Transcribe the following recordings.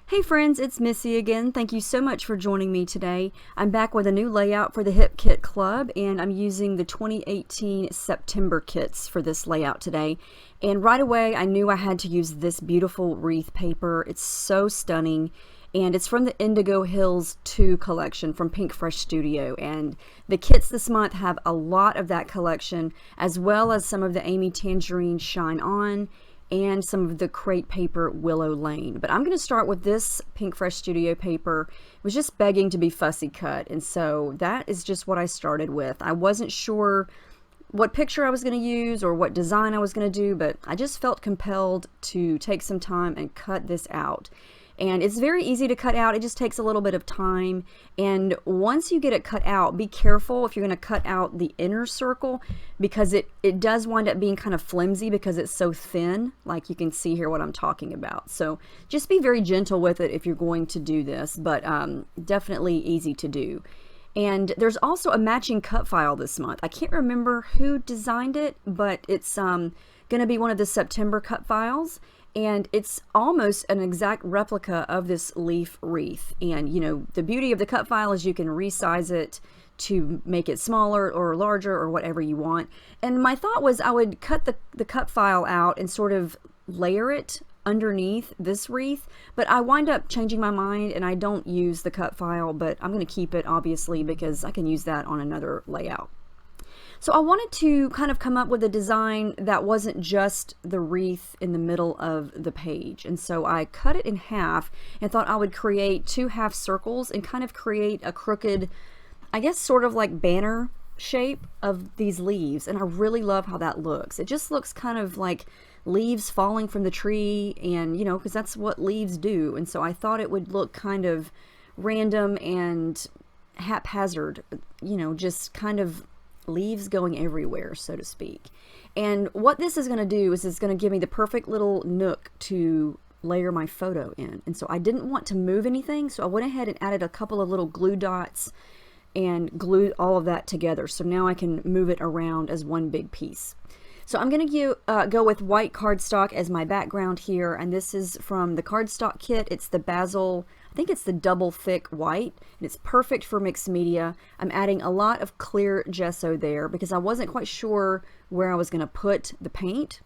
Hey friends, it's Missy again. Thank you so much for joining me today. I'm back with a new layout for the Hip Kit Club, and I'm using the 2018 September kits for this layout today. And right away, I knew I had to use this beautiful wreath paper. It's so stunning, and it's from the Indigo Hills 2 collection from Pink Fresh Studio. And the kits this month have a lot of that collection, as well as some of the Amy Tangerine Shine On and some of the Crate Paper Willow Lane. But I'm going to start with this Pink Fresh Studio paper. It was just begging to be fussy cut, and so that is just what I started with. I wasn't sure what picture I was going to use or what design I was going to do, but I just felt compelled to take some time and cut this out. And it's very easy to cut out. It just takes a little bit of time. And once you get it cut out, be careful if you're going to cut out the inner circle, because it does wind up being kind of flimsy because it's so thin. Like you can see here what I'm talking about. So just be very gentle with it if you're going to do this, but definitely easy to do. And there's also a matching cut file this month. I can't remember who designed it, but it's going to be one of the September cut files. And it's almost an exact replica of this leaf wreath. And you know, the beauty of the cut file is you can resize it to make it smaller or larger or whatever you want. And my thought was I would cut the cut file out and sort of layer it underneath this wreath, but I wind up changing my mind and I don't use the cut file, but I'm going to keep it obviously because I can use that on another layout. So I wanted to kind of come up with a design that wasn't just the wreath in the middle of the page. And so I cut it in half and thought I would create two half circles and kind of create a crooked, I guess sort of like banner shape of these leaves. And I really love how that looks. It just looks kind of like leaves falling from the tree, and you know, because that's what leaves do. And so I thought it would look kind of random and haphazard, you know, just kind of leaves going everywhere, so to speak. And what this is going to do is it's going to give me the perfect little nook to layer my photo in. And so I didn't want to move anything, so I went ahead and added a couple of little glue dots and glued all of that together. So now I can move it around as one big piece. So I'm going to go with white cardstock as my background here, and this is from the cardstock kit. It's the Basil, I think it's the double thick white, and it's perfect for mixed media. I'm adding a lot of clear gesso there because I wasn't quite sure where I was going to put the paint.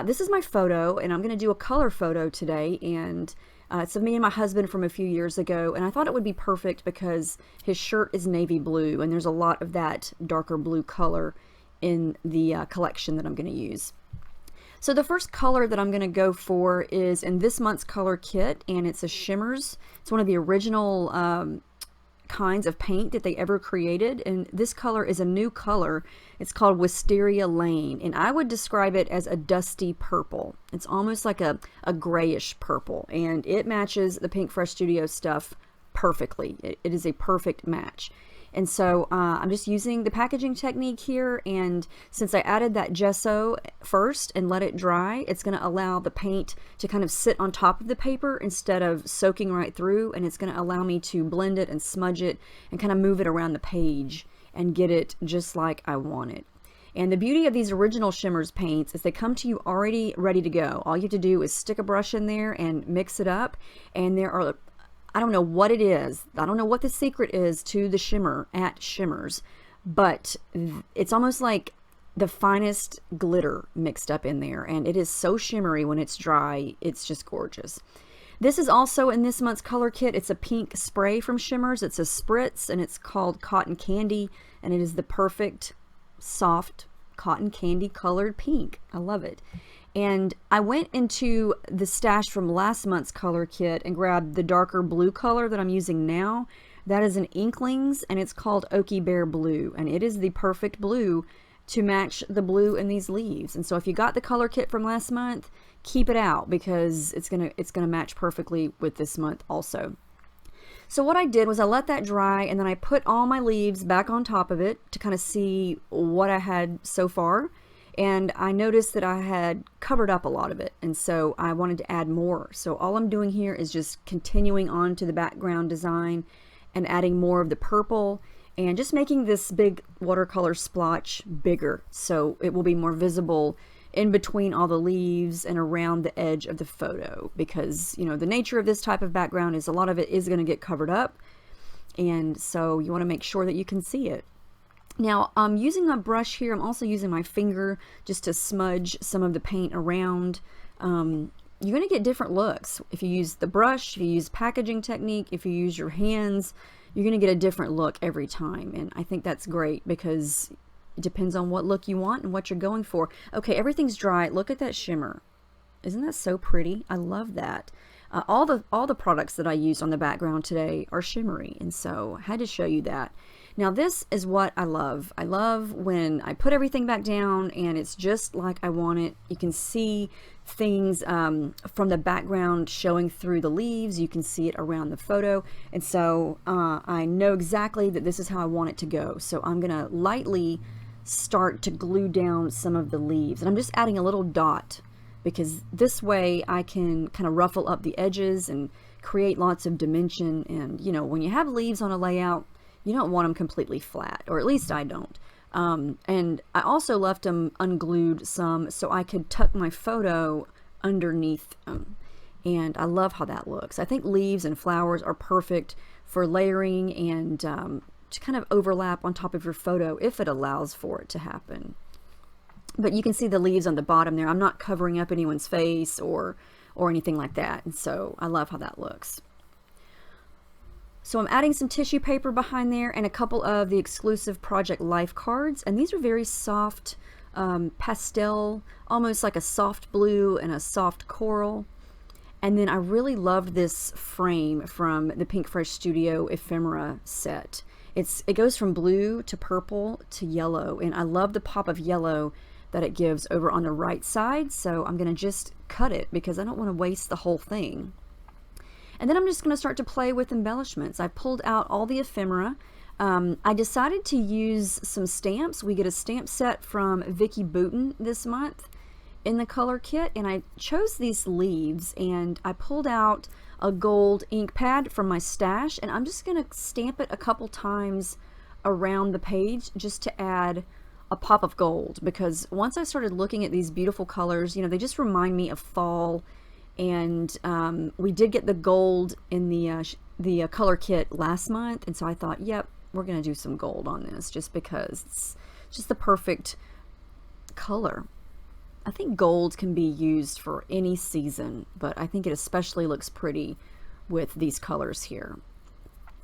This is my photo, and I'm going to do a color photo today, and it's of me and my husband from a few years ago, and I thought it would be perfect because his shirt is navy blue, and there's a lot of that darker blue color in the collection that I'm going to use. So the first color that I'm going to go for is in this month's color kit, and it's a shimmers. It's one of the original kinds of paint that they ever created, and this color is a new color. It's called Wisteria Lane, and I would describe it as a dusty purple. It's almost like a grayish purple, and it matches the Pink Fresh Studio stuff perfectly. It is a perfect match. And so I'm just using the packaging technique here, and since I added that gesso first and let it dry, it's going to allow the paint to kind of sit on top of the paper instead of soaking right through, and it's going to allow me to blend it and smudge it and kind of move it around the page and get it just like I want it. And the beauty of these original Shimmers paints is they come to you already ready to go. All you have to do is stick a brush in there and mix it up, and there are, I don't know what it is. I don't know what the secret is to the shimmer at Shimmers, but it's almost like the finest glitter mixed up in there, and it is so shimmery when it's dry. It's just gorgeous. This is also in this month's color kit. It's a pink spray from Shimmers. It's a spritz, and it's called Cotton Candy, and it is the perfect soft cotton candy colored pink. I love it. And I went into the stash from last month's color kit and grabbed the darker blue color that I'm using now. That is an Inklings, and it's called Oaky Bear Blue, and it is the perfect blue to match the blue in these leaves. And so if you got the color kit from last month, keep it out because it's gonna match perfectly with this month also. So what I did was I let that dry, and then I put all my leaves back on top of it to kind of see what I had so far. And I noticed that I had covered up a lot of it, and so I wanted to add more. So all I'm doing here is just continuing on to the background design and adding more of the purple and just making this big watercolor splotch bigger so it will be more visible in between all the leaves and around the edge of the photo, because the nature of this type of background is a lot of it is going to get covered up, and so you want to make sure that you can see it. Now, I'm using a brush here. I'm also using my finger just to smudge some of the paint around. You're going to get different looks. If you use the brush, if you use packaging technique, if you use your hands, you're going to get a different look every time. And I think that's great because it depends on what look you want and what you're going for. Okay, everything's dry. Look at that shimmer. Isn't that so pretty? I love that. All the products that I used on the background today are shimmery, and so I had to show you that. Now this is what I love. I love when I put everything back down and it's just like I want it. You can see things from the background showing through the leaves. You can see it around the photo, and so I know exactly that this is how I want it to go. So I'm gonna lightly start to glue down some of the leaves, and I'm just adding a little dot, because this way I can kind of ruffle up the edges and create lots of dimension. And when you have leaves on a layout, you don't want them completely flat, or at least I don't. And I also left them unglued some so I could tuck my photo underneath them. And I love how that looks. I think leaves and flowers are perfect for layering and to kind of overlap on top of your photo if it allows for it to happen. But you can see the leaves on the bottom there. I'm not covering up anyone's face or anything like that. And so I love how that looks. So I'm adding some tissue paper behind there and a couple of the exclusive Project Life cards. And these are very soft pastel, almost like a soft blue and a soft coral. And then I really loved this frame from the Pink Fresh Studio ephemera set. It goes from blue to purple to yellow, and I love the pop of yellow that it gives over on the right side. So I'm going to just cut it because I don't want to waste the whole thing. And then I'm just going to start to play with embellishments. I pulled out all the ephemera. I decided to use some stamps. We get a stamp set from Vicki Boutin this month in the color kit, and I chose these leaves, and I pulled out a gold ink pad from my stash, and I'm just going to stamp it a couple times around the page just to add a pop of gold, because once I started looking at these beautiful colors, they just remind me of fall. And we did get the gold in the color kit last month, and so I thought, yep, we're gonna do some gold on this just because it's just the perfect color. I think gold can be used for any season, but I think it especially looks pretty with these colors here.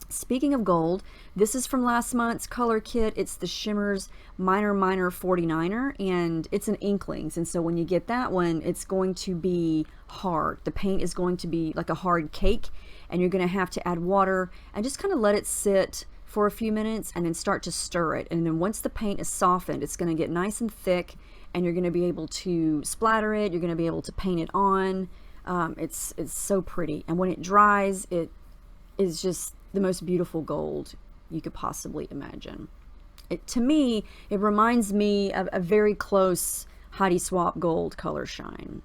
Speaking of gold, this is from last month's color kit. It's the Shimmers Minor 49er, and it's an Inklings. And so when you get that one, it's going to be hard. The paint is going to be like a hard cake, and you're going to have to add water and just kind of let it sit for a few minutes and then start to stir it. And then once the paint is softened, it's going to get nice and thick, and you're going to be able to splatter it. You're going to be able to paint it on. It's so pretty. And when it dries, it is just the most beautiful gold you could possibly imagine. To me, it reminds me of a very close Heidi Swapp gold color shine.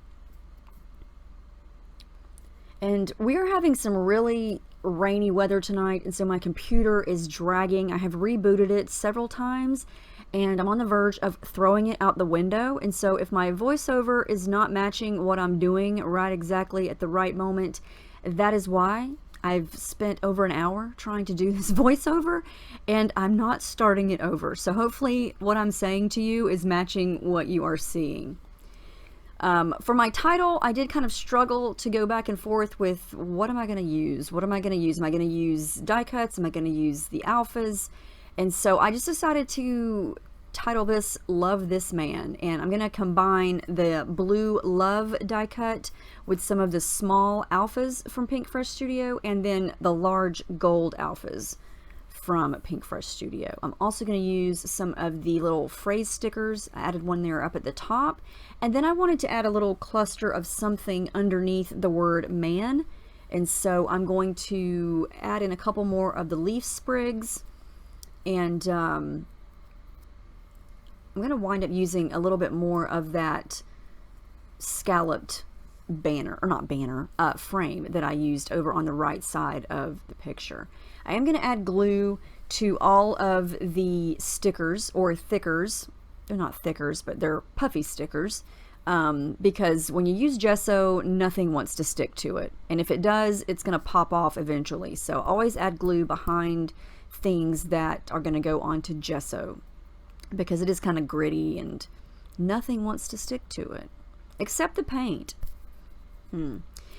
And we are having some really rainy weather tonight, and so my computer is dragging. I have rebooted it several times, and I'm on the verge of throwing it out the window. And so if my voiceover is not matching what I'm doing right exactly at the right moment, that is why. I've spent over an hour trying to do this voiceover, and I'm not starting it over. So hopefully what I'm saying to you is matching what you are seeing. For my title, I did kind of struggle to go back and forth with what am I going to use? What am I going to use? Am I going to use die cuts? Am I going to use the alphas? And so I just decided to title this Love This Man, and I'm going to combine the blue Love die cut with some of the small alphas from Pink Fresh Studio and then the large gold alphas from Pink Fresh Studio. I'm also going to use some of the little phrase stickers. I added one there up at the top, and then I wanted to add a little cluster of something underneath the word man, and so I'm going to add in a couple more of the leaf sprigs, and I'm going to wind up using a little bit more of that scalloped banner, or not banner, frame that I used over on the right side of the picture. I am going to add glue to all of the stickers or thickers. They're not thickers, but they're puffy stickers because when you use gesso, nothing wants to stick to it. And if it does, it's going to pop off eventually. So always add glue behind things that are going to go onto gesso, because it is kind of gritty and nothing wants to stick to it except the paint.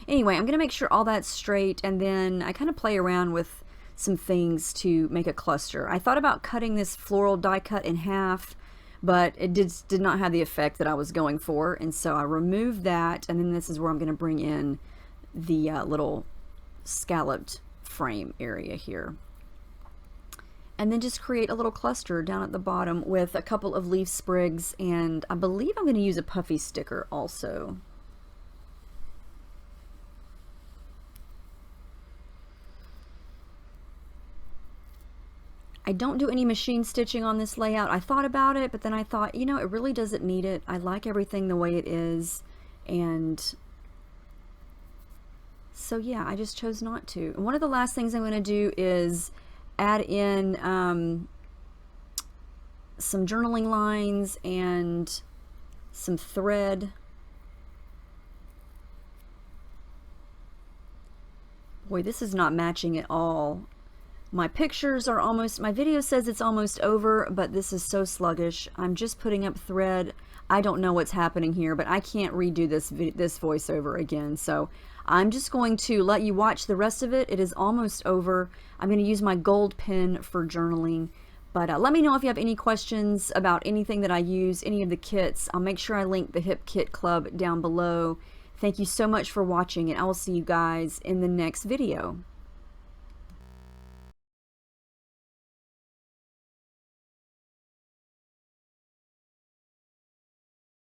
Anyway, I'm going to make sure all that's straight, and then I kind of play around with some things to make a cluster. I thought about cutting this floral die cut in half, but it did not have the effect that I was going for, and so I removed that, and then this is where I'm going to bring in the little scalloped frame area here. And then just create a little cluster down at the bottom with a couple of leaf sprigs, and I believe I'm going to use a puffy sticker also. I don't do any machine stitching on this layout. I thought about it, but then I thought, you know, it really doesn't need it. I like everything the way it is, and so yeah, I just chose not to. And one of the last things I'm going to do is add in some journaling lines and some thread. Boy, this is not matching at all. My pictures are almost, my video says it's almost over, but this is so sluggish. I'm just putting up thread. I don't know what's happening here, but I can't redo this voiceover again. So I'm just going to let you watch the rest of it. It is almost over. I'm going to use my gold pen for journaling. But let me know if you have any questions about anything that I use, any of the kits. I'll make sure I link the Hip Kit Club down below. Thank you so much for watching, and I will see you guys in the next video.